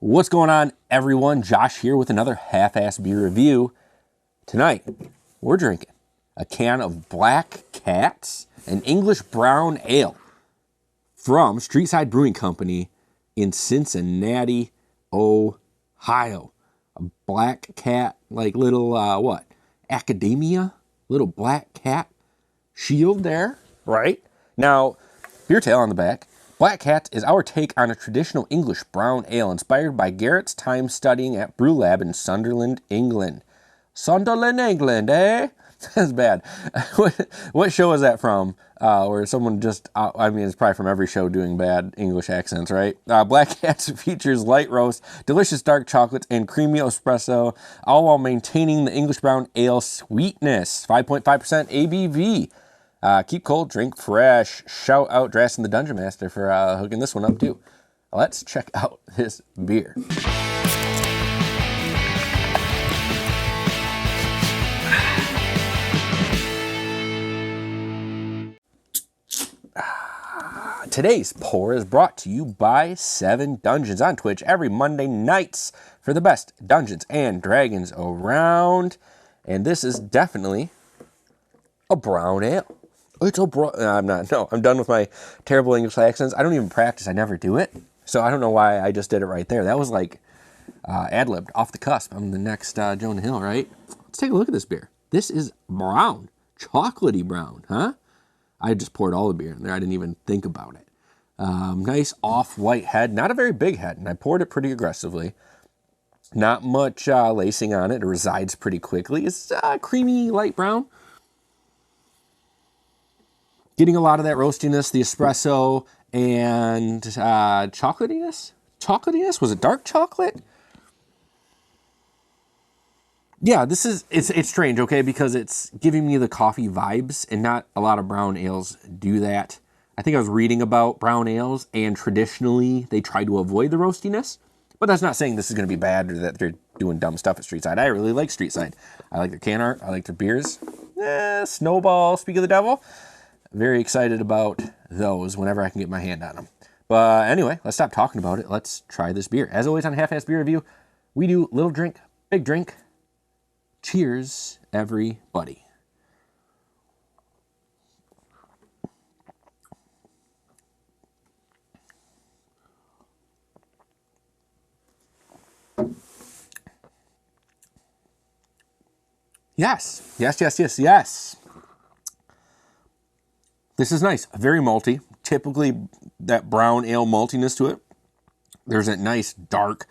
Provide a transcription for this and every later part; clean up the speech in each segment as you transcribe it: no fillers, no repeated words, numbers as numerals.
What's going on, everyone? Josh here with another half-ass beer review. Tonight, we're drinking a can of Black Cats, an English brown ale from Streetside Brewing Company in Cincinnati, Ohio. A black cat, like little, academia? Little black cat shield there, right? Now, beer tail on the back. Black Cat is our take on a traditional English brown ale inspired by Garrett's time studying at Brew Lab in Sunderland, England. Sunderland, England, eh? That's bad. What show is that from? Where someone just, it's probably from every show doing bad English accents, right? Black Cat features light roast, delicious dark chocolates, and creamy espresso, all while maintaining the English brown ale sweetness. 5.5% ABV. Keep cold, drink fresh. Shout out Drastin the Dungeon Master for hooking this one up too. Let's check out this beer. Today's pour is brought to you by 7 Dungeons on Twitch every Monday nights for the best Dungeons and Dragons around. And this is definitely a brown ale. It's a I'm done with my terrible English accents. I don't even practice. I never do it. So I don't know why I just did it right there. That was like ad-libbed, off the cusp. I'm the next Jonah Hill, right? Let's take a look at this beer. This is brown. Chocolatey brown, huh? I just poured all the beer in there. I didn't even think about it. Nice off-white head. Not a very big head, and I poured it pretty aggressively. Not much lacing on it. It resides pretty quickly. It's creamy, light brown. Getting a lot of that roastiness, the espresso, and chocolatiness? Chocolatiness? Was it dark chocolate? Yeah, it's strange, okay, because it's giving me the coffee vibes, and not a lot of brown ales do that. I think I was reading about brown ales, and traditionally they try to avoid the roastiness, but that's not saying this is going to be bad or that they're doing dumb stuff at Streetside. I really like Streetside. I like their can art. I like their beers. Snowball, speak of the devil. Very excited about those whenever I can get my hand on them. But anyway, let's stop talking about it. Let's try this beer. As always on Half-Ass Beer Review, we do little drink, big drink. Cheers, everybody. Yes, yes, yes, yes, yes. This is nice, very malty. Typically, that brown ale maltiness to it. There's that nice dark,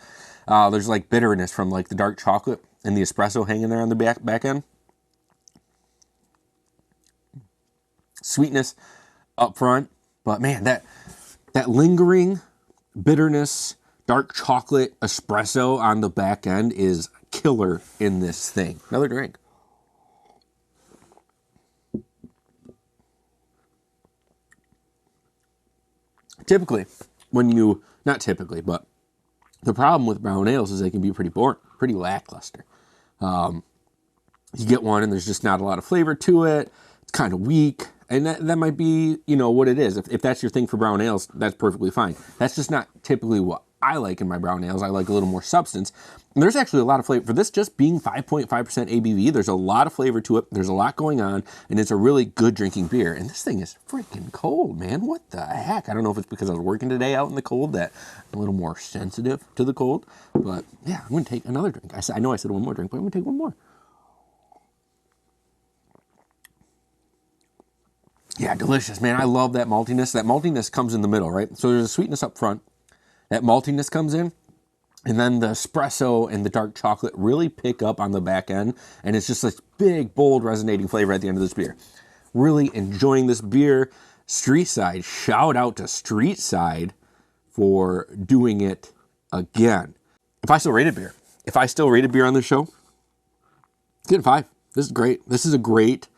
there's like bitterness from like the dark chocolate and the espresso hanging there on the back end. Sweetness up front, but man, that lingering bitterness, dark chocolate espresso on the back end is killer in this thing. Another drink. Typically, not typically, but the problem with brown ales is they can be pretty boring, pretty lackluster. You get one and there's just not a lot of flavor to it. It's kind of weak. And that might be, what it is. If that's your thing for brown ales, that's perfectly fine. That's just not typically what I like in my brown ales. I like a little more substance. And there's actually a lot of flavor. For this just being 5.5% ABV, there's a lot of flavor to it. There's a lot going on, and it's a really good drinking beer. And this thing is freaking cold, man. What the heck? I don't know if it's because I was working today out in the cold that I'm a little more sensitive to the cold. But yeah, I'm going to take another drink. I know I said one more drink, but I'm going to take one more. Yeah, delicious, man. I love that maltiness. That maltiness comes in the middle, right? So there's a sweetness up front. That maltiness comes in, and then the espresso and the dark chocolate really pick up on the back end, and it's just this big, bold, resonating flavor at the end of this beer. Really enjoying this beer. Streetside, shout out to Streetside for doing it again. If I still rated beer on this show, give it a 5. This is great. This is a great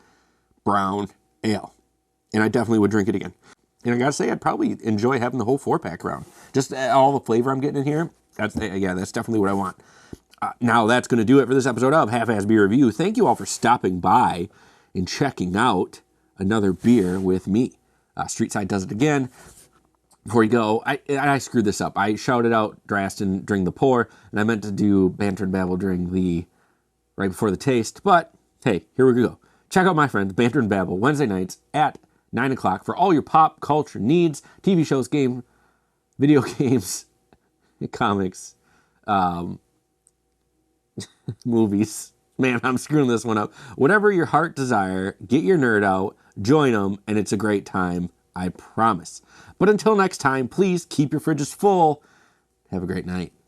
brown ale, and I definitely would drink it again. And I gotta say, I'd probably enjoy having the whole 4-pack around. Just all the flavor I'm getting in here, that's definitely what I want. Now that's going to do it for this episode of Half-Ass Beer Review. Thank you all for stopping by and checking out another beer with me. Streetside does it again. before you go, I screwed this up. I shouted out Drastin during the pour, and I meant to do Banter and Babble right before the taste. But hey, here we go. Check out my friends Banter and Babble Wednesday nights at 9 o'clock for all your pop culture needs, TV shows, video games, comics, movies. Man, I'm screwing this one up. Whatever your heart desire, get your nerd out, join them, and it's a great time, I promise. But until next time, please keep your fridges full. Have a great night.